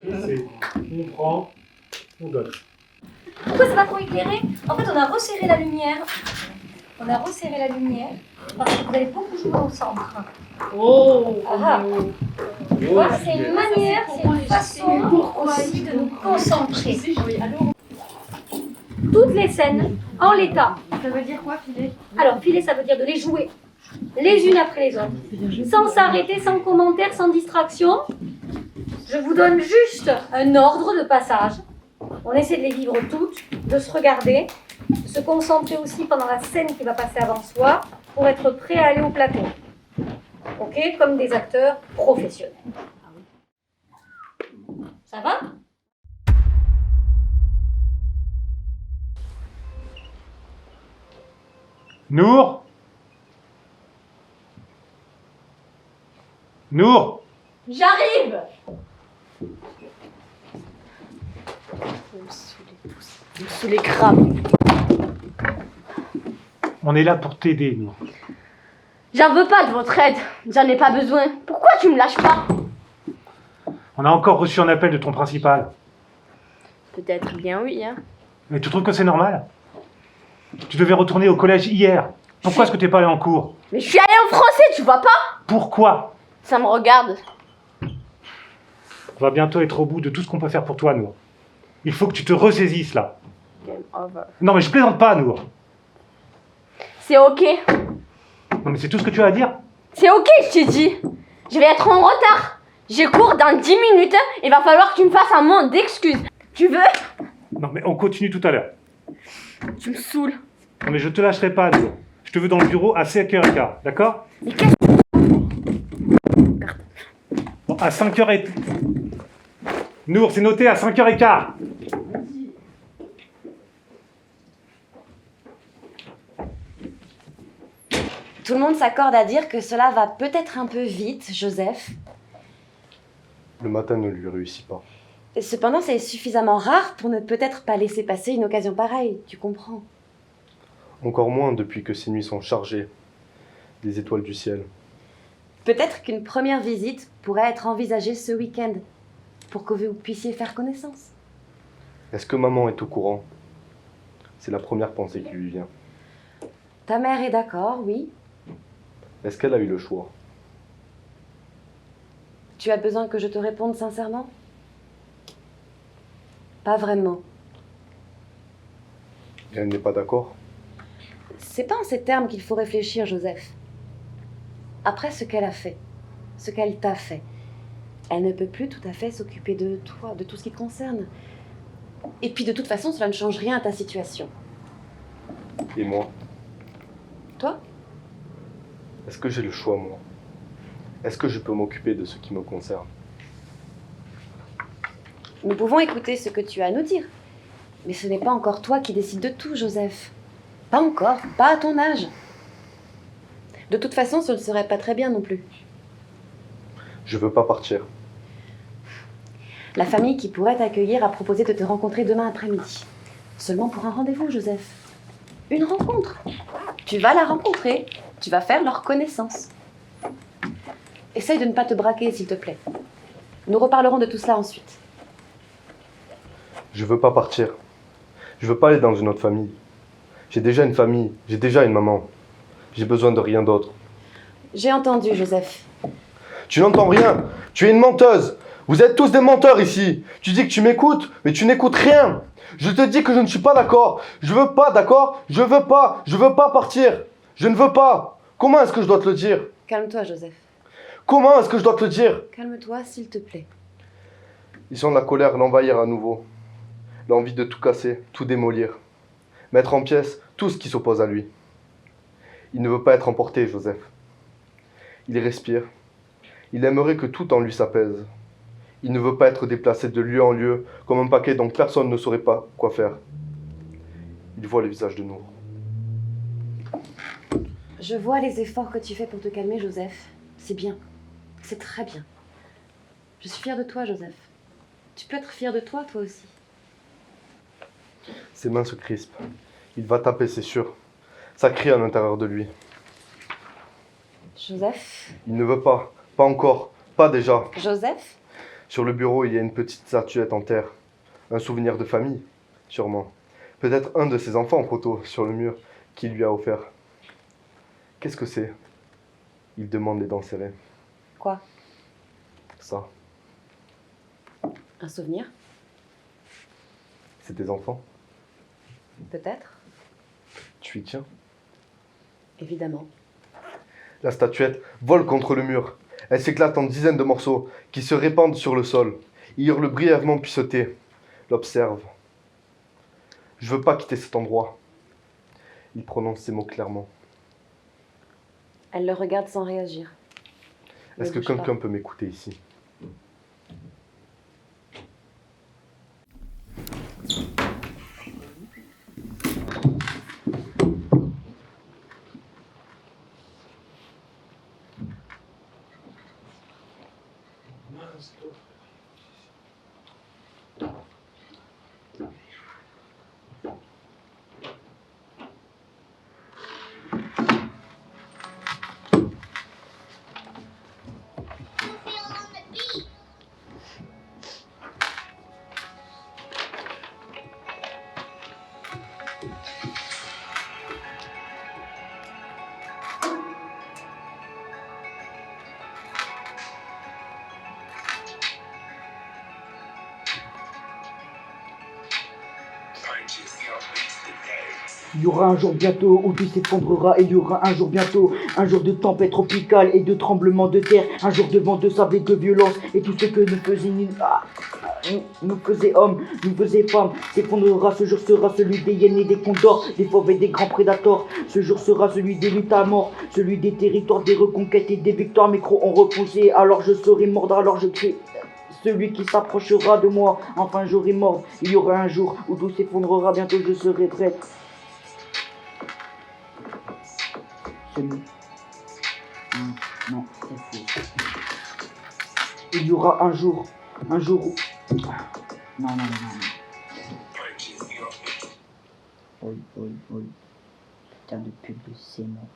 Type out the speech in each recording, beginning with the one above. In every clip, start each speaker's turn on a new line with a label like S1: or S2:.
S1: On prend, on donne.
S2: Pourquoi c'est pas trop éclairé? En fait, on a resserré la lumière. Parce que vous allez beaucoup jouer au centre.
S3: Oh,
S2: Ah. Voilà, c'est une manière, c'est une façon aussi de nous concentrer. Toutes les scènes, en l'état.
S3: Ça veut dire quoi, filer?
S2: Alors, filer, ça veut dire de les jouer les unes après les autres. Sans s'arrêter, sans commentaire, sans distraction. Je vous donne juste un ordre de passage. On essaie de les vivre toutes, de se regarder, de se concentrer aussi pendant la scène qui va passer avant soi pour être prêt à aller au plateau. Ok, comme des acteurs professionnels. Ça va?
S1: Nour? Nour?
S3: J'arrive! Sous les crabes.
S1: On est là pour t'aider, Nour.
S3: J'en veux pas de votre aide. J'en ai pas besoin. Pourquoi tu me lâches pas?
S1: On a encore reçu un appel de ton principal.
S3: Peut-être bien oui, hein.
S1: Mais tu trouves que c'est normal? Tu devais retourner au collège hier. Pourquoi est-ce que t'es pas allé en cours?
S3: Mais je suis allée en français, tu vois pas?
S1: Pourquoi?
S3: Ça me regarde.
S1: On va bientôt être au bout de tout ce qu'on peut faire pour toi, Nour. Il faut que tu te ressaisisses, là.
S3: Game over.
S1: Non, mais je plaisante pas, Nour.
S3: C'est ok.
S1: Non, mais c'est tout ce que tu as à dire?
S3: C'est ok, je t'ai dit. Je vais être en retard. J'ai cours dans 10 minutes. Il va falloir que tu me fasses un monde d'excuses. Tu veux?
S1: Non, mais on continue tout à l'heure.
S3: Tu me saoules.
S1: Non, mais je te lâcherai pas, Nour. Je te veux dans le bureau à 5h15, d'accord?
S3: Mais qu'est-ce
S1: Bon, à 5h. Nour, c'est noté à 5h15.
S4: Tout le monde s'accorde à dire que cela va peut-être un peu vite, Joseph.
S5: Le matin ne lui réussit pas.
S4: Cependant, c'est suffisamment rare pour ne peut-être pas laisser passer une occasion pareille, tu comprends.
S5: Encore moins depuis que ces nuits sont chargées des étoiles du ciel.
S4: Peut-être qu'une première visite pourrait être envisagée ce week-end, pour que vous puissiez faire connaissance.
S5: Est-ce que maman est au courant? C'est la première pensée qui lui vient.
S4: Ta mère est d'accord, oui.
S5: Est-ce qu'elle a eu le choix?
S4: Tu as besoin que je te réponde sincèrement? Pas vraiment.
S5: Et elle n'est pas d'accord?
S4: C'est pas en ces termes qu'il faut réfléchir, Joseph. Après ce qu'elle a fait, ce qu'elle t'a fait, elle ne peut plus tout à fait s'occuper de toi, de tout ce qui te concerne. Et puis de toute façon, cela ne change rien à ta situation.
S5: Et moi?
S4: Toi?
S5: Est-ce que j'ai le choix, moi? Est-ce que je peux m'occuper de ce qui me concerne?
S4: Nous pouvons écouter ce que tu as à nous dire. Mais ce n'est pas encore toi qui décides de tout, Joseph. Pas encore, pas à ton âge. De toute façon, ce ne serait pas très bien non plus.
S5: Je veux pas partir.
S4: La famille qui pourrait t'accueillir a proposé de te rencontrer demain après-midi. Seulement pour un rendez-vous, Joseph. Une rencontre. Tu vas la rencontrer. Tu vas faire leur connaissance. Essaye de ne pas te braquer, s'il te plaît. Nous reparlerons de tout cela ensuite.
S5: Je veux pas partir. Je veux pas aller dans une autre famille. J'ai déjà une famille. J'ai déjà une maman. J'ai besoin de rien d'autre.
S4: J'ai entendu, Joseph.
S5: Tu n'entends rien. Tu es une menteuse. Vous êtes tous des menteurs ici. Tu dis que tu m'écoutes, mais tu n'écoutes rien. Je te dis que je ne suis pas d'accord. Je veux pas, d'accord? Je veux pas. Je veux pas partir. Je ne veux pas. Comment est-ce que je dois te le dire?
S4: Calme-toi, Joseph.
S5: Comment est-ce que je dois te le dire?
S4: Calme-toi, s'il te plaît.
S5: Ils sont la colère l'envahir à nouveau. L'envie de tout casser, tout démolir. Mettre en pièces tout ce qui s'oppose à lui. Il ne veut pas être emporté, Joseph. Il respire. Il aimerait que tout en lui s'apaise. Il ne veut pas être déplacé de lieu en lieu, comme un paquet dont personne ne saurait pas quoi faire. Il voit le visage de Nour.
S4: Je vois les efforts que tu fais pour te calmer, Joseph. C'est bien. C'est très bien. Je suis fière de toi, Joseph. Tu peux être fier de toi, toi aussi.
S5: Ses mains se crispent. Il va taper, c'est sûr. Ça crie à l'intérieur de lui.
S4: Joseph?
S5: Il ne veut pas. Pas encore. Pas déjà.
S4: Joseph?
S5: Sur le bureau, il y a une petite statuette en terre. Un souvenir de famille, sûrement. Peut-être un de ses enfants en photo sur le mur qu'il lui a offert. Qu'est-ce que c'est? Il demande les dents serrées.
S4: Quoi?
S5: Ça,
S4: Un souvenir?
S5: c'est tes enfants?
S4: Peut-être?
S5: Tu y tiens?
S4: Évidemment.
S5: La statuette vole contre le mur. Elle s'éclate en dizaines de morceaux qui se répandent sur le sol. Il hurle brièvement puis se tait. L'observe. Je veux pas quitter cet endroit. Il prononce ces mots clairement.
S4: Elle le regarde sans réagir.
S5: Est-ce que
S4: Ne bouge
S5: quelqu'un
S4: pas.
S5: peut m'écouter ici?
S6: Il y aura un jour bientôt où tout s'effondrera et il y aura un jour bientôt, un jour de tempête tropicale et de tremblements de terre, un jour de vent de sable et de violence et tout ce que nous faisait hommes, nous faisait femmes, s'effondrera. Ce jour sera celui des hyènes et des condors, des fauves et des grands prédateurs. Ce jour sera celui des luttes à mort, celui des territoires, des reconquêtes et des victoires. Mes crocs ont repoussé, alors je serai mordre, alors je crie. Celui qui s'approchera de moi, enfin j'aurai mort. Il y aura un jour où tout s'effondrera, bientôt je serai prête. Celui. Non, c'est faux. Il y aura un jour où... Non. Oui. Putain de pub de sément.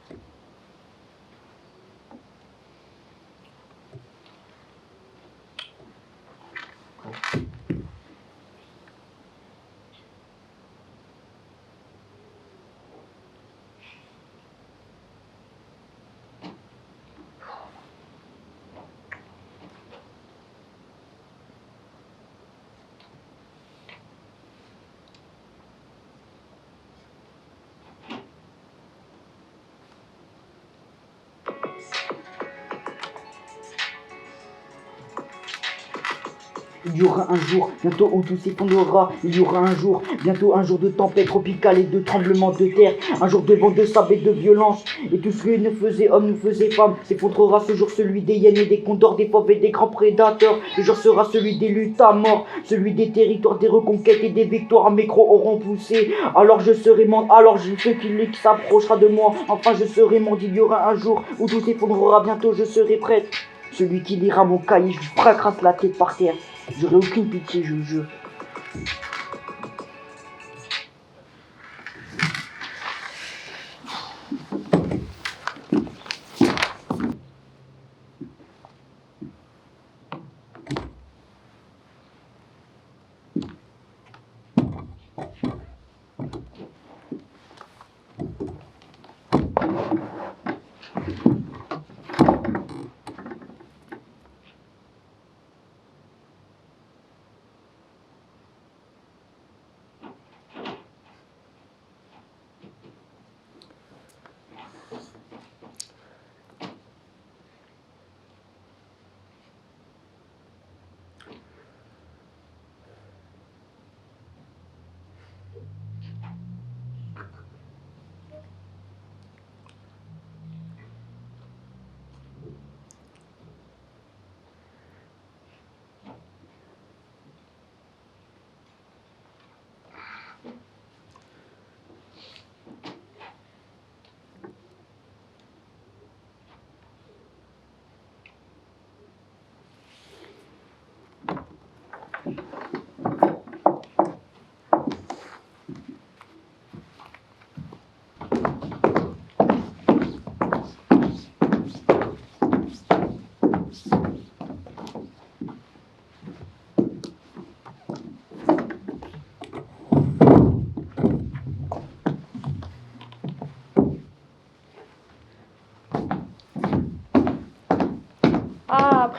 S6: Il y aura un jour, bientôt où tout s'effondrera. Il y aura un jour, bientôt un jour de tempête tropicale et de tremblements de terre. Un jour de vent de sable et de violence. Et tout ce que nous faisait homme, nous faisait femme. S'effondrera ce jour celui des hyènes et des condors, des fauves et des grands prédateurs. Le jour sera celui des luttes à mort, celui des territoires, des reconquêtes et des victoires. Mes crocs auront poussé, alors je serai mort. Alors ceux qui s'approchera de moi, enfin je serai mort. Il y aura un jour où tout s'effondrera, bientôt je serai prête. Celui qui lira mon cahier, je lui fracasse la tête par terre. J'aurai aucune pitié, je le jure.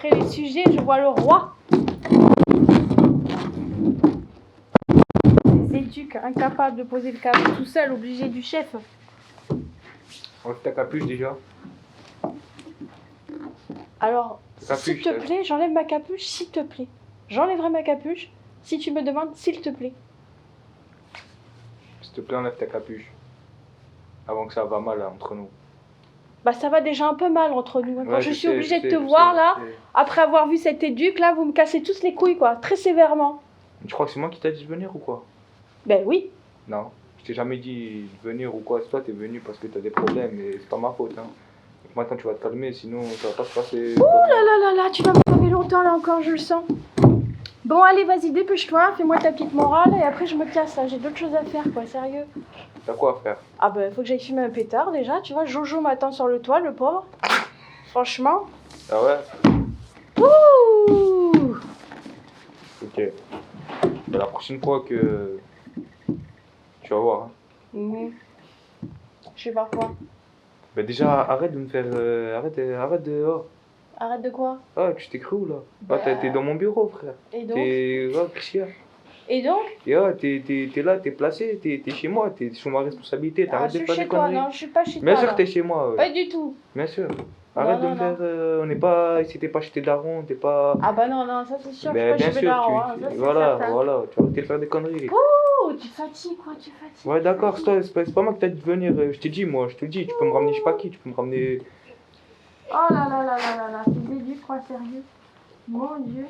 S7: D'après les sujets, je vois le roi. Les éduques incapables de poser le cadre tout seul, obligé du chef.
S8: Enlève ta capuche déjà.
S7: Alors,
S8: Capuche,
S7: s'il te plaît, j'enlève ma capuche, s'il te plaît. J'enlèverai ma capuche si tu me demandes, s'il te plaît.
S8: S'il te plaît, enlève ta capuche. Avant que ça va mal là, entre nous.
S7: Bah ça va déjà un peu mal entre nous. Quand
S8: Ouais,
S7: je suis
S8: sais,
S7: obligée
S8: je
S7: de
S8: sais,
S7: te
S8: je
S7: voir
S8: sais,
S7: là,
S8: je sais.
S7: après avoir vu cet éduc là, vous me cassez tous les couilles quoi, très sévèrement.
S8: Tu crois que c'est moi qui t'ai dit de venir ou quoi?
S7: Ben oui.
S8: Non, je t'ai jamais dit de venir ou quoi. C'est toi, t'es venu parce que t'as des problèmes et c'est pas ma faute. Hein. Donc maintenant, tu vas te calmer, sinon ça va pas se passer.
S7: Oh là là, tu vas me crever longtemps là encore, je le sens. Bon allez, vas-y, dépêche-toi, fais-moi ta petite morale et après je me casse là, j'ai d'autres choses à faire quoi, sérieux.
S8: T'as quoi à faire?
S7: Ah ben faut que j'aille fumer un pétard déjà, tu vois, Jojo m'attend sur le toit, le pauvre. Franchement.
S8: Ah ouais?
S7: Ouh.
S8: Ok. Mais la prochaine fois que. Tu vas voir. Hein.
S7: Mhm. Je vais voir quoi.
S8: Bah déjà, arrête de me faire. Arrête de. Oh,
S7: Arrête de quoi.
S8: ah, tu t'es cru où là?
S7: Bah.
S8: Ah, t'es dans mon bureau, frère.
S7: Et donc.
S8: T'es. Ah, Christian.
S7: Et donc.
S8: Et ah, t'es là, t'es placé, t'es chez moi, t'es sous ma responsabilité,
S7: Ah,
S8: t'arrêtes
S7: je
S8: de
S7: suis
S8: faire
S7: chez
S8: des
S7: toi,
S8: conneries.
S7: non, je suis pas chez
S8: Bien
S7: toi.
S8: sûr
S7: là.
S8: que t'es chez moi, ouais.
S7: Pas du tout.
S8: Bien sûr. Arrête
S7: non,
S8: de me faire. On n'est pas. Ici, t'es pas chez tes darons, t'es pas.
S7: Ah bah non, ça c'est sûr,
S8: Mais
S7: je suis
S8: bien
S7: pas chez
S8: sûr,
S7: Bédard, hein, ça, c'est
S8: voilà,
S7: certain.
S8: voilà, tu vas arrêter de faire des conneries.
S7: Oh, tu fatigues quoi, tu fatigues.
S8: Ouais, d'accord, c'est pas moi qui t'ai dit de venir. Je t'ai dit, moi, je te le dis, tu peux me ramener, je sais pas qui, tu peux me ramener.
S7: Oh là là là là là là, c'est éduques, quoi, sérieux. Mon Dieu,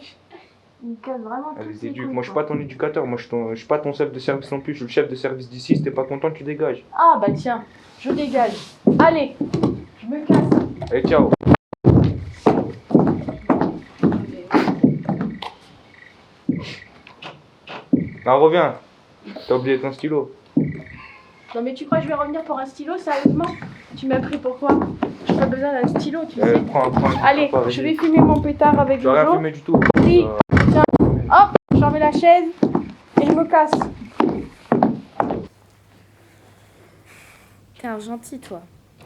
S7: il me casse vraiment
S8: Ah,
S7: tous
S8: les
S7: ses
S8: éduques.
S7: couilles,
S8: Moi, je suis
S7: quoi.
S8: pas ton éducateur, moi, je suis pas ton chef de service non plus, je suis le chef de service d'ici, si t'es pas content, tu dégages.
S7: Ah bah tiens, je dégage. Allez, je me casse.
S8: Allez, ciao. Non, reviens. T'as oublié ton stylo.
S7: Non mais tu crois que je vais revenir pour un stylo, sérieusement? Tu m'as pris pour quoi? J'ai pas besoin d'un stylo, tu sais.
S8: Prends.
S7: Allez,
S8: vas-y.
S7: je vais fumer mon pétard avec
S8: Tu vas rien
S7: Jojo.
S8: fumer du tout.
S7: Oui. Hop, j'en mets la chaise et je me casse.
S3: T'es un gentil, toi.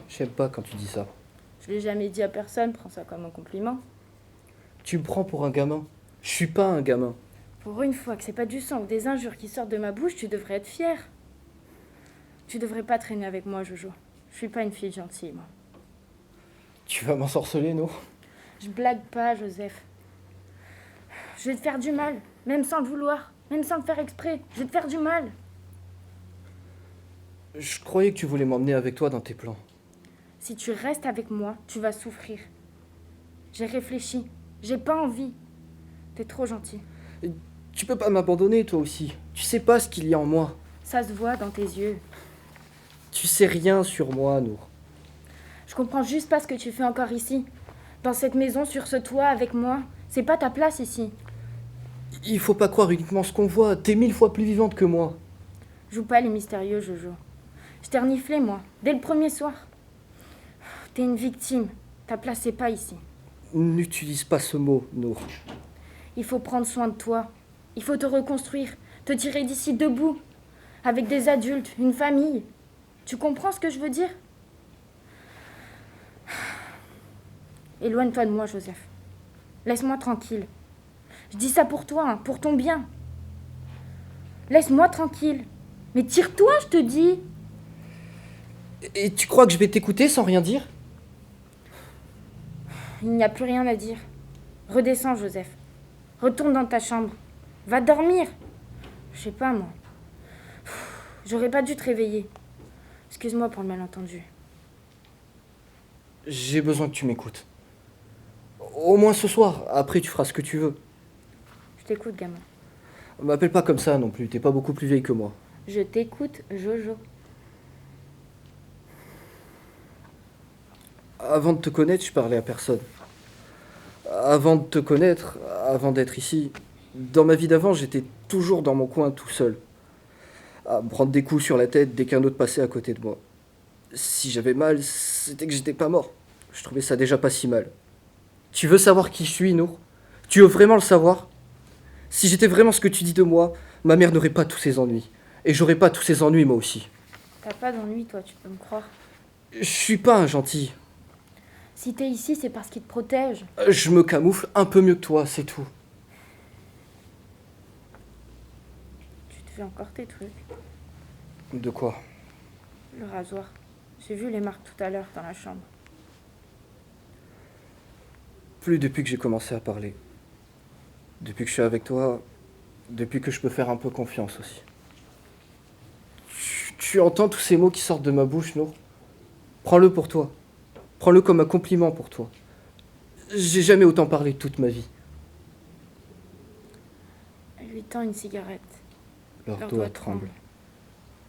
S9: J'aime pas quand tu dis ça.
S3: Je l'ai jamais dit à personne, prends ça comme un compliment.
S9: Tu me prends pour un gamin. Je suis pas un gamin.
S3: Pour une fois que c'est pas du sang ou des injures qui sortent de ma bouche, tu devrais être fier. Tu devrais pas traîner avec moi, Jojo. Je suis pas une fille gentille, moi.
S9: Tu vas m'ensorceler, non?
S3: Je blague pas, Joseph. Je vais te faire du mal, même sans le vouloir, même sans le faire exprès. Je vais te faire du mal.
S9: Je croyais que tu voulais m'emmener avec toi dans tes plans.
S3: Si tu restes avec moi, tu vas souffrir. J'ai réfléchi. J'ai pas envie. T'es trop gentil.
S9: Tu peux pas m'abandonner, toi aussi. Tu sais pas ce qu'il y a en moi.
S3: Ça se voit dans tes yeux.
S9: Tu sais rien sur moi, Nour.
S3: Je comprends juste pas ce que tu fais encore ici. Dans cette maison, sur ce toit, avec moi. C'est pas ta place ici.
S9: Il faut pas croire uniquement ce qu'on voit. T'es 1000 fois plus vivante que moi.
S3: Joue pas les mystérieux, Jojo. Je t'ai reniflé, moi, dès le premier soir. T'es une victime. Ta place, c'est pas ici.
S9: N'utilise pas ce mot, Nour.
S3: Il faut prendre soin de toi. Il faut te reconstruire. Te tirer d'ici debout. Avec des adultes, une famille. Tu comprends ce que je veux dire? Éloigne-toi de moi, Joseph. Laisse-moi tranquille. Je dis ça pour toi, hein, pour ton bien. Laisse-moi tranquille. Mais tire-toi, je te dis.
S9: Et tu crois que je vais t'écouter sans rien dire?
S3: Il n'y a plus rien à dire. Redescends, Joseph. Retourne dans ta chambre. Va dormir. Je sais pas, moi. J'aurais pas dû te réveiller. Excuse-moi pour le malentendu.
S9: J'ai besoin que tu m'écoutes. Au moins ce soir. Après, tu feras ce que tu veux.
S3: Je t'écoute, gamin.
S9: M'appelle pas comme ça non plus. T'es pas beaucoup plus vieille que moi.
S3: Je t'écoute, Jojo.
S9: Avant de te connaître, je parlais à personne. Avant de te connaître, avant d'être ici, dans ma vie d'avant, j'étais toujours dans mon coin tout seul. À me prendre des coups sur la tête dès qu'un autre passait à côté de moi. Si j'avais mal, c'était que j'étais pas mort. Je trouvais ça déjà pas si mal. Tu veux savoir qui je suis, Nour? Tu veux vraiment le savoir? Si j'étais vraiment ce que tu dis de moi, ma mère n'aurait pas tous ses ennuis. Et j'aurais pas tous ces ennuis, moi aussi.
S3: T'as pas d'ennui, toi, tu peux me croire.
S9: Je suis pas un gentil.
S3: Si t'es ici, c'est parce qu'il te protège.
S9: Je me camoufle un peu mieux que toi, c'est tout.
S3: Tu te fais encore tes trucs.
S9: De quoi?
S3: Le rasoir. J'ai vu les marques tout à l'heure dans la chambre.
S9: Plus depuis que j'ai commencé à parler. Depuis que je suis avec toi, depuis que je peux faire un peu confiance aussi. Tu entends tous ces mots qui sortent de ma bouche, Nour? Prends-le pour toi. Prends-le comme un compliment pour toi. J'ai jamais autant parlé de toute ma vie.
S3: Elle lui tend une cigarette.
S9: Leur
S3: Leur
S9: doigt
S3: doigt
S9: tremble.
S3: tremble.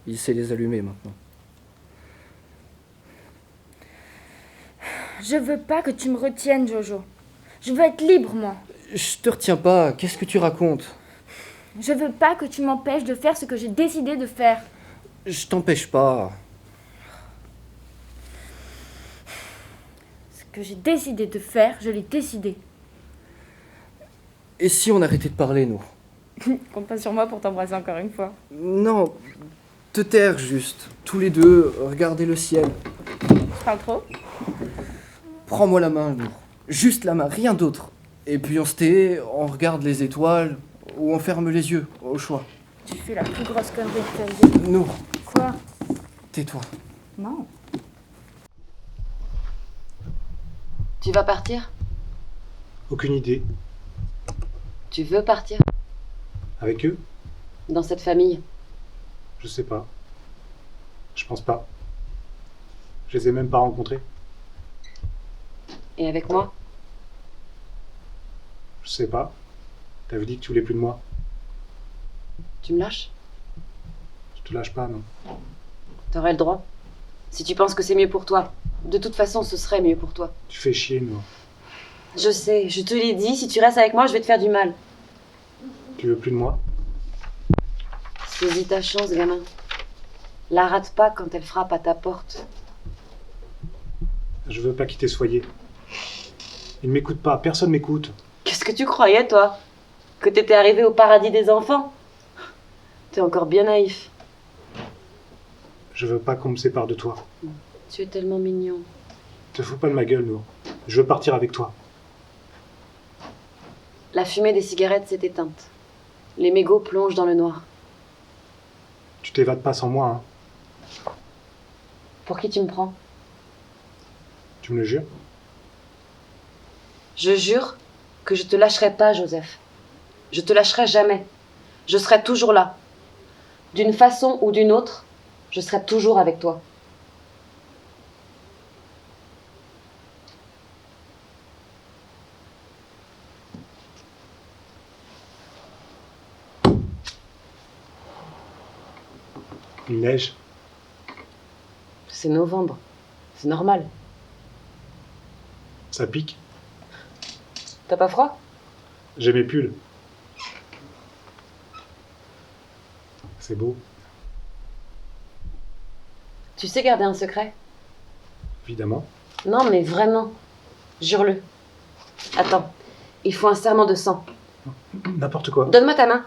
S9: Il sait les allumer maintenant.
S3: Je veux pas que tu me retiennes, Jojo. Je veux être libre, moi.
S9: Je te retiens pas, qu'est-ce que tu racontes?
S3: Je veux pas que tu m'empêches de faire ce que j'ai décidé de faire.
S9: Je t'empêche pas.
S3: Ce que j'ai décidé de faire, je l'ai décidé.
S9: Et si on arrêtait de parler, Nour?
S3: Compte pas sur moi pour t'embrasser encore une fois.
S9: Non, te taire juste. Tous les deux, regarder le ciel.
S3: Je parle trop?
S9: Prends-moi la main, Nour. Juste la main, rien d'autre. Et puis on se tait, on regarde les étoiles, ou on ferme les yeux, au choix.
S3: Tu fais la plus grosse connerie de ta vie.
S9: Nour,
S3: Quoi?
S9: tais-toi.
S3: Non.
S4: Tu vas partir?
S1: Aucune idée.
S4: Tu veux partir?
S1: Avec eux?
S4: Dans cette famille?
S1: Je sais pas. Je pense pas. Je les ai même pas rencontrés.
S4: Et avec moi?
S1: Je sais pas. T'avais dit que tu voulais plus de moi.
S4: Tu me lâches?
S1: Je te lâche pas, non.
S4: T'aurais le droit. Si tu penses que c'est mieux pour toi. De toute façon, ce serait mieux pour toi.
S1: Tu fais chier, Nour.
S4: Je sais, je te l'ai dit, si tu restes avec moi, je vais te faire du mal.
S1: Tu veux plus de moi?
S4: Saisis ta chance, gamin. La rate pas quand elle frappe à ta porte.
S1: Je veux pas quitter ce foyer. Ils m'écoutent pas, personne m'écoute.
S4: Qu'est-ce que tu croyais, toi? Que t'étais arrivé au paradis des enfants? T'es encore bien naïf.
S1: Je veux pas qu'on me sépare de toi.
S4: Tu es tellement mignon.
S1: Te fous pas de ma gueule, Nour. Je veux partir avec toi.
S4: La fumée des cigarettes s'est éteinte. Les mégots plongent dans le noir.
S1: Tu t'évades pas sans moi, hein.
S4: Pour qui tu me prends?
S1: Tu me le jures?
S4: Je jure que je te lâcherai pas, Joseph. Je te lâcherai jamais. Je serai toujours là. D'une façon ou d'une autre, je serai toujours avec toi.
S1: Il neige.
S4: C'est novembre. C'est normal.
S1: Ça pique.
S4: T'as pas froid?
S1: J'ai mes pulls. C'est beau,
S4: Tu sais garder un secret?
S1: évidemment.
S4: Non, mais vraiment. Jure-le. Attends. Il faut un serment de sang.
S1: N'importe quoi.
S4: Donne-moi ta main.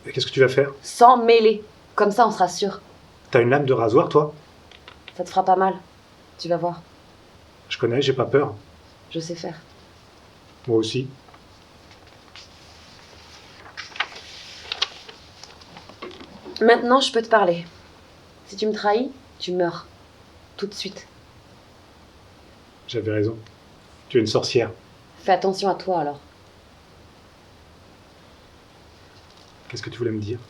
S1: Et qu'est-ce que tu vas faire?
S4: Sans mêler. Comme ça, on sera sûr.
S1: T'as une lame de rasoir, toi?
S4: Ça te fera pas mal. Tu vas voir.
S1: Je connais, j'ai pas peur.
S4: Je sais faire.
S1: Moi aussi.
S4: Maintenant, je peux te parler. Si tu me trahis, tu meurs. Tout de suite.
S1: J'avais raison. Tu es une sorcière.
S4: Fais attention à toi, alors.
S1: Qu'est-ce que tu voulais me dire?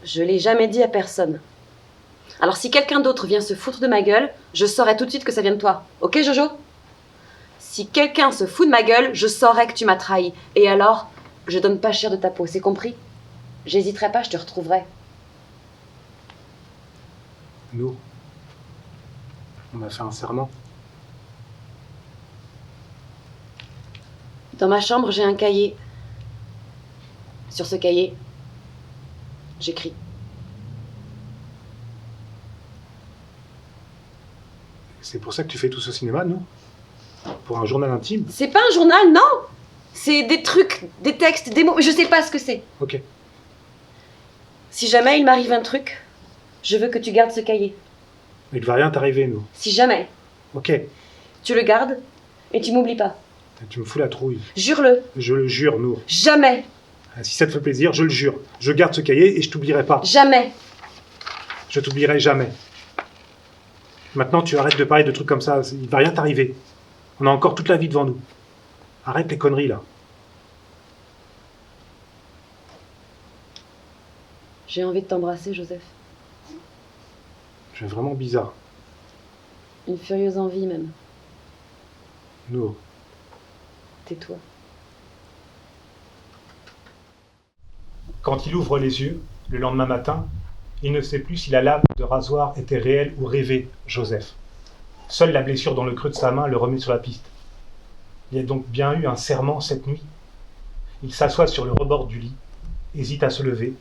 S4: Je l'ai jamais dit à personne. Alors si quelqu'un d'autre vient se foutre de ma gueule, je saurai tout de suite que ça vient de toi. Ok, Jojo? Si quelqu'un se fout de ma gueule, je saurai que tu m'as trahi. Et alors, je donne pas cher de ta peau, c'est compris? J'hésiterai pas, je te retrouverai.
S1: Nous, on a fait un serment.
S4: Dans ma chambre, j'ai un cahier. Sur ce cahier, j'écris.
S1: C'est pour ça que tu fais tout ce cinéma, nous? Pour un journal intime?
S4: C'est pas un journal, non! C'est des trucs, des textes, des mots, je sais pas ce que c'est.
S1: Ok.
S4: Si jamais il m'arrive un truc, je veux que tu gardes ce cahier.
S1: Il va rien t'arriver, nous.
S4: Si jamais.
S1: Ok.
S4: Tu le gardes et tu m'oublies pas.
S1: Tu me fous la trouille.
S4: Jure-le.
S1: Je le jure, Nour.
S4: Jamais.
S1: Si ça te fait plaisir, je le jure. Je garde ce cahier et je t'oublierai pas.
S4: Jamais.
S1: Je t'oublierai jamais. Maintenant, tu arrêtes de parler de trucs comme ça. Il va rien t'arriver. On a encore toute la vie devant nous. Arrête les conneries, là.
S4: J'ai envie de t'embrasser, Joseph.
S1: C'est vraiment bizarre.
S4: Une furieuse envie, même.
S1: Nour.
S4: Tais-toi.
S1: Quand il ouvre les yeux, le lendemain matin, il ne sait plus si la lame de rasoir était réelle ou rêvée, Joseph. Seule la blessure dans le creux de sa main le remet sur la piste. Il y a donc bien eu un serment cette nuit. Il s'assoit sur le rebord du lit, hésite à se lever.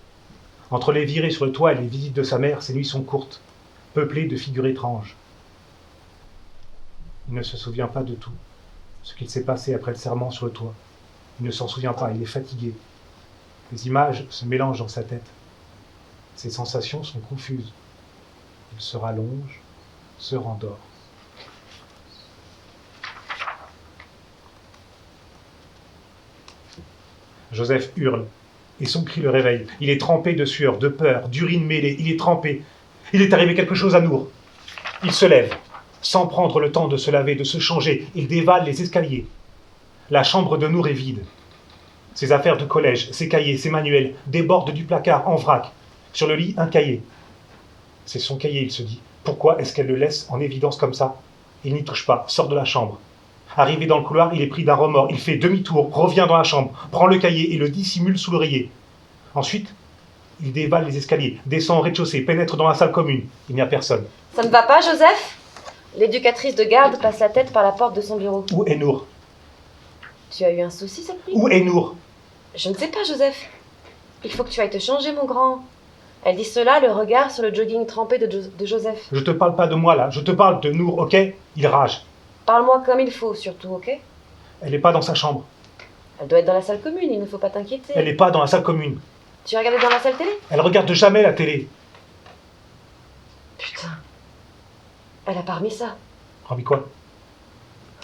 S1: Entre les virées sur le toit et les visites de sa mère, ses nuits sont courtes, peuplées de figures étranges. Il ne se souvient pas de tout, ce qu'il s'est passé après le serment sur le toit. Il ne s'en souvient pas, il est fatigué. Les images se mélangent dans sa tête. Ses sensations sont confuses. Il se rallonge, se rendort. Joseph hurle, et son cri le réveille. Il est trempé de sueur, de peur, d'urine mêlée. Il est trempé. Il est arrivé quelque chose à Nour. Il se lève, sans prendre le temps de se laver, de se changer. Il dévale les escaliers. La chambre de Nour est vide. Ses affaires de collège, ses cahiers, ses manuels débordent du placard en vrac. Sur le lit, un cahier. C'est son cahier, il se dit. Pourquoi est-ce qu'elle le laisse en évidence comme ça? Il n'y touche pas, sort de la chambre. Arrivé dans le couloir, il est pris d'un remords. Il fait demi-tour, revient dans la chambre, prend le cahier et le dissimule sous l'oreiller. Ensuite, il dévale les escaliers, descend au rez-de-chaussée, pénètre dans la salle commune. Il n'y a personne.
S4: Ça ne va pas, Joseph? L'éducatrice de garde passe la tête par la porte de son bureau.
S1: Où est Nour?
S4: Tu as eu un souci cette nuit?
S1: Où est Nour?
S4: Je ne sais pas, Joseph. Il faut que tu ailles te changer, mon grand. Elle dit cela, le regard sur le jogging trempé de Joseph.
S1: Je te parle pas de moi là, je te parle de Nour, ok? Il rage.
S4: Parle-moi comme il faut, surtout, ok?
S1: Elle n'est pas dans sa chambre.
S4: Elle doit être dans la salle commune, il ne faut pas t'inquiéter.
S1: Elle n'est pas dans la salle commune.
S4: Tu as regardé dans la salle télé?
S1: Elle regarde jamais la télé.
S4: Putain. Elle a pas remis ça.
S1: Remis quoi?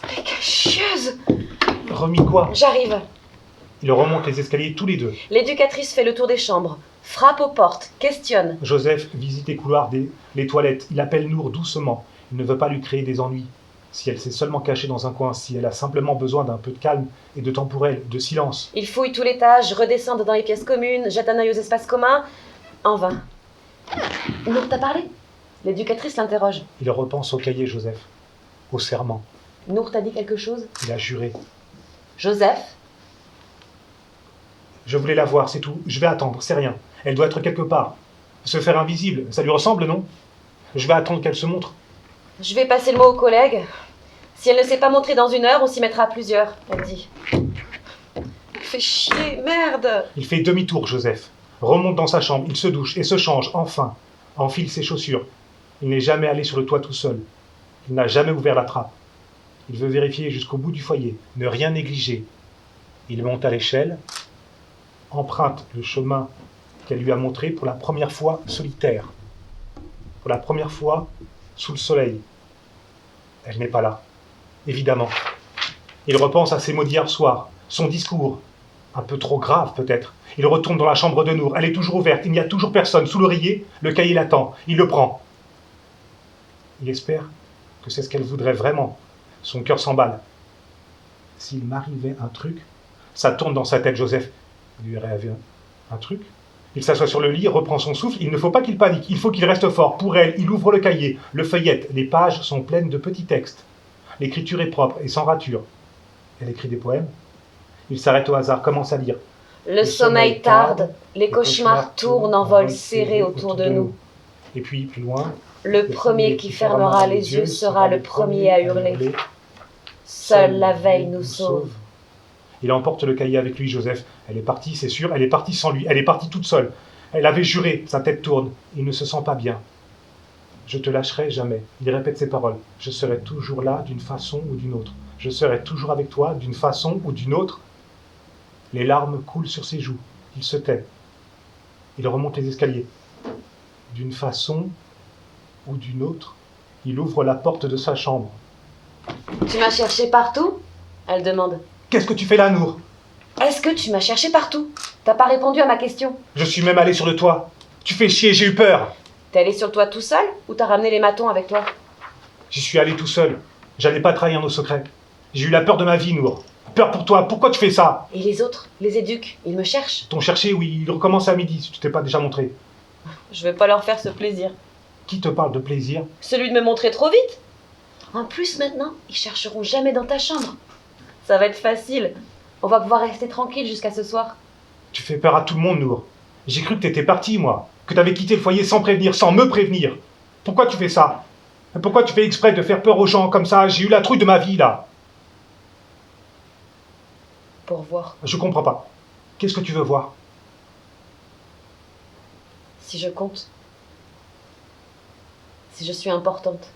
S4: Mais quelle chieuse!
S1: Remis quoi?
S4: J'arrive.
S1: Ils remontent les escaliers tous les deux.
S4: L'éducatrice fait le tour des chambres, frappe aux portes, questionne.
S1: Joseph visite les couloirs les toilettes. Il appelle Nour doucement. Il ne veut pas lui créer des ennuis. Si elle s'est seulement cachée dans un coin, si elle a simplement besoin d'un peu de calme et de temps pour elle, de silence.
S4: Il fouille tout l'étage, redescend dans les pièces communes, jette un œil aux espaces communs. En vain. Nour t'a parlé? L'éducatrice l'interroge.
S1: Il repense au cahier, Joseph. Au serment.
S4: Nour t'a dit quelque chose?
S1: Il a juré.
S4: Joseph?
S1: Je voulais la voir, c'est tout. Je vais attendre, c'est rien. Elle doit être quelque part. Se faire invisible, ça lui ressemble, non? Je vais attendre qu'elle se montre.
S4: Je vais passer le mot aux collègues. Si elle ne s'est pas montrée dans 1 heure, on s'y mettra à plusieurs, elle dit. Fais chier, merde!
S1: Il fait demi-tour, Joseph. Remonte dans sa chambre, il se douche et se change, enfin. Enfile ses chaussures. Il n'est jamais allé sur le toit tout seul. Il n'a jamais ouvert la trappe. Il veut vérifier jusqu'au bout du foyer, ne rien négliger. Il monte à l'échelle, emprunte le chemin qu'elle lui a montré pour la première fois solitaire. Pour la première fois sous le soleil. Elle n'est pas là, évidemment. Il repense à ses mots d'hier soir, son discours, un peu trop grave peut-être. Il retourne dans la chambre de Nour, elle est toujours ouverte, il n'y a toujours personne. Sous l'oreiller, le cahier l'attend, il le prend. Il espère que c'est ce qu'elle voudrait vraiment. Son cœur s'emballe. S'il m'arrivait un truc, ça tourne dans sa tête, Joseph. Il lui arrive un truc. Il s'assoit sur le lit, reprend son souffle. Il ne faut pas qu'il panique, il faut qu'il reste fort. Pour elle, il ouvre le cahier, le feuillette. Les pages sont pleines de petits textes. L'écriture est propre et sans rature. Elle écrit des poèmes. Il s'arrête au hasard, commence à lire.
S4: Le sommeil tarde, les cauchemars tournent en vol serré autour de nous.
S1: Et puis, plus loin...
S4: Le premier qui fermera les yeux sera le premier à hurler. Seule la veille nous sauve.
S1: Il emporte le cahier avec lui, Joseph. Elle est partie, c'est sûr, elle est partie sans lui. Elle est partie toute seule. Elle avait juré, sa tête tourne. Il ne se sent pas bien. Je te lâcherai jamais. Il répète ces paroles. Je serai toujours là d'une façon ou d'une autre. Je serai toujours avec toi d'une façon ou d'une autre. Les larmes coulent sur ses joues. Il se tait. Il remonte les escaliers. D'une façon ou d'une autre, il ouvre la porte de sa chambre.
S4: Tu m'as cherché partout? Elle demande.
S1: Qu'est-ce que tu fais là, Nour?
S4: Est-ce que tu m'as cherché partout? T'as pas répondu à ma question.
S1: Je suis même allé sur le toit. Tu fais chier, j'ai eu peur.
S4: T'es allé sur le toit tout seul ou t'as ramené les matons avec toi?
S1: J'y suis allé tout seul. J'allais pas trahir nos secrets. J'ai eu la peur de ma vie, Nour. Peur pour toi. Pourquoi tu fais ça?
S4: Et les autres, les éduques, ils me cherchent?
S1: T'ont cherché, oui. Ils recommencent à midi, si tu t'es pas déjà montré.
S4: Je vais pas leur faire ce plaisir.
S1: Qui te parle de plaisir?
S4: Celui de me montrer trop vite. En plus, maintenant, ils chercheront jamais dans ta chambre. Ça va être facile. On va pouvoir rester tranquille jusqu'à ce soir.
S1: Tu fais peur à tout le monde, Nour. J'ai cru que t'étais parti, moi. Que t'avais quitté le foyer sans prévenir, sans me prévenir. Pourquoi tu fais ça? Pourquoi tu fais exprès de faire peur aux gens comme ça? J'ai eu la trouille de ma vie, là.
S4: Pour voir
S1: Je comprends pas. Qu'est-ce que tu veux voir?
S4: si je compte. Si je suis importante.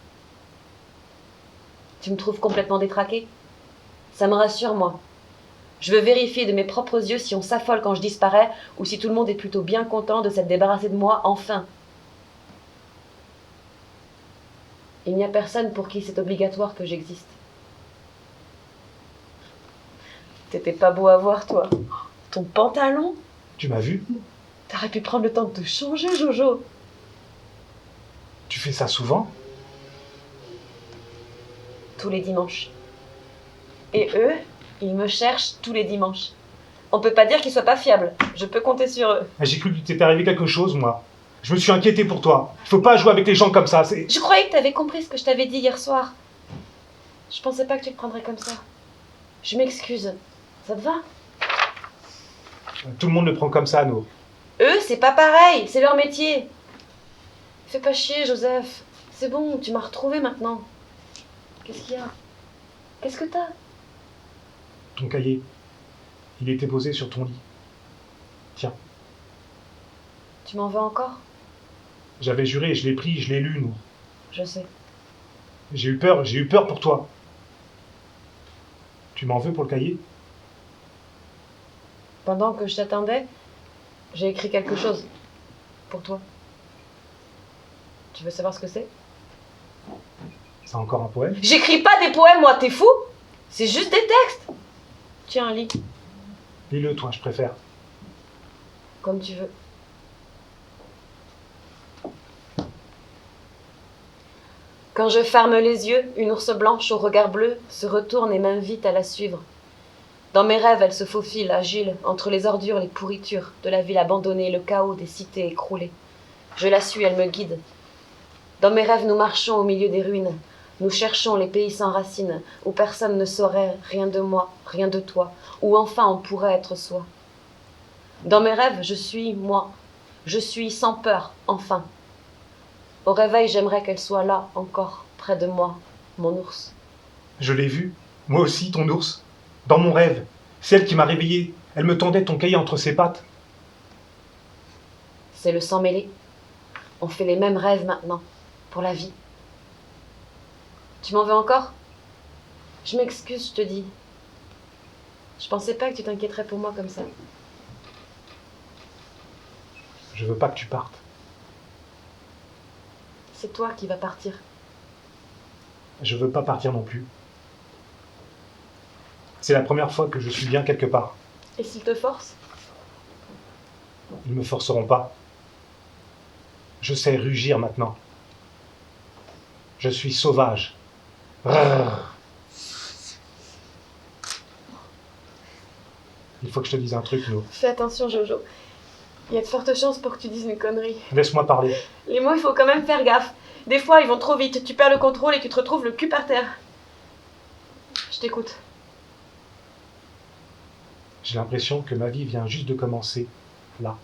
S4: Tu me trouves complètement détraquée? Ça me rassure, moi. Je veux vérifier de mes propres yeux si on s'affole quand je disparais ou si tout le monde est plutôt bien content de s'être débarrassé de moi, enfin. Il n'y a personne pour qui c'est obligatoire que j'existe. T'étais pas beau à voir, toi. Ton pantalon?
S1: Tu m'as vu?
S4: T'aurais pu prendre le temps de te changer, Jojo.
S1: Tu fais ça souvent?
S4: Tous les dimanches. Et eux, ils me cherchent tous les dimanches. On peut pas dire qu'ils soient pas fiables. Je peux compter sur eux.
S1: J'ai cru qu'il t'était arrivé quelque chose, moi. Je me suis inquiété pour toi. Il faut pas jouer avec les gens comme ça, c'est...
S4: Je croyais que t'avais compris ce que je t'avais dit hier soir. Je pensais pas que tu le prendrais comme ça. Je m'excuse. Ça te va?
S1: Tout le monde le prend comme ça, Nour.
S4: Eux, c'est pas pareil. C'est leur métier. Fais pas chier, Joseph. C'est bon, tu m'as retrouvé maintenant. Qu'est-ce qu'il y a? Qu'est-ce que t'as?
S1: Ton cahier. Il était posé sur ton lit. Tiens.
S4: Tu m'en veux encore?
S1: J'avais juré, je l'ai pris, je l'ai lu, Nour.
S4: Je sais.
S1: J'ai eu peur pour toi. Tu m'en veux pour le cahier?
S4: Pendant que je t'attendais, j'ai écrit quelque chose. Pour toi. Tu veux savoir ce que c'est?
S1: C'est encore un poème?
S4: J'écris pas des poèmes, moi, t'es fou? C'est juste des textes. Tiens, lis.
S1: Lis-le, toi, je préfère.
S4: Comme tu veux. Quand je ferme les yeux, une ours blanche au regard bleu se retourne et m'invite à la suivre. Dans mes rêves, elle se faufile, agile, entre les ordures, les pourritures de la ville abandonnée, le chaos des cités écroulées. Je la suis, elle me guide. Dans mes rêves, nous marchons au milieu des ruines. Nous cherchons les pays sans racines, où personne ne saurait rien de moi, rien de toi, où enfin on pourrait être soi. Dans mes rêves, je suis moi. Je suis sans peur, enfin. Au réveil, j'aimerais qu'elle soit là, encore, près de moi, mon ours.
S1: Je l'ai vu, moi aussi, ton ours. Dans mon rêve. C'est elle qui m'a réveillé. Elle me tendait ton cahier entre ses pattes.
S4: C'est le sang mêlé. On fait les mêmes rêves maintenant, pour la vie. Tu m'en veux encore? Je m'excuse, je te dis. Je pensais pas que tu t'inquiéterais pour moi comme ça.
S1: Je veux pas que tu partes.
S4: C'est toi qui vas partir.
S1: Je veux pas partir non plus. C'est la première fois que je suis bien quelque part.
S4: Et s'ils te forcent?
S1: Ils me forceront pas. Je sais rugir maintenant. Je suis sauvage. Brrr. Il faut que je te dise un truc, Nour.
S4: Fais attention, Jojo. Il y a de fortes chances pour que tu dises une connerie.
S1: Laisse-moi parler.
S4: Les mots, il faut quand même faire gaffe. Des fois, ils vont trop vite. Tu perds le contrôle et tu te retrouves le cul par terre. Je t'écoute.
S1: J'ai l'impression que ma vie vient juste de commencer, là.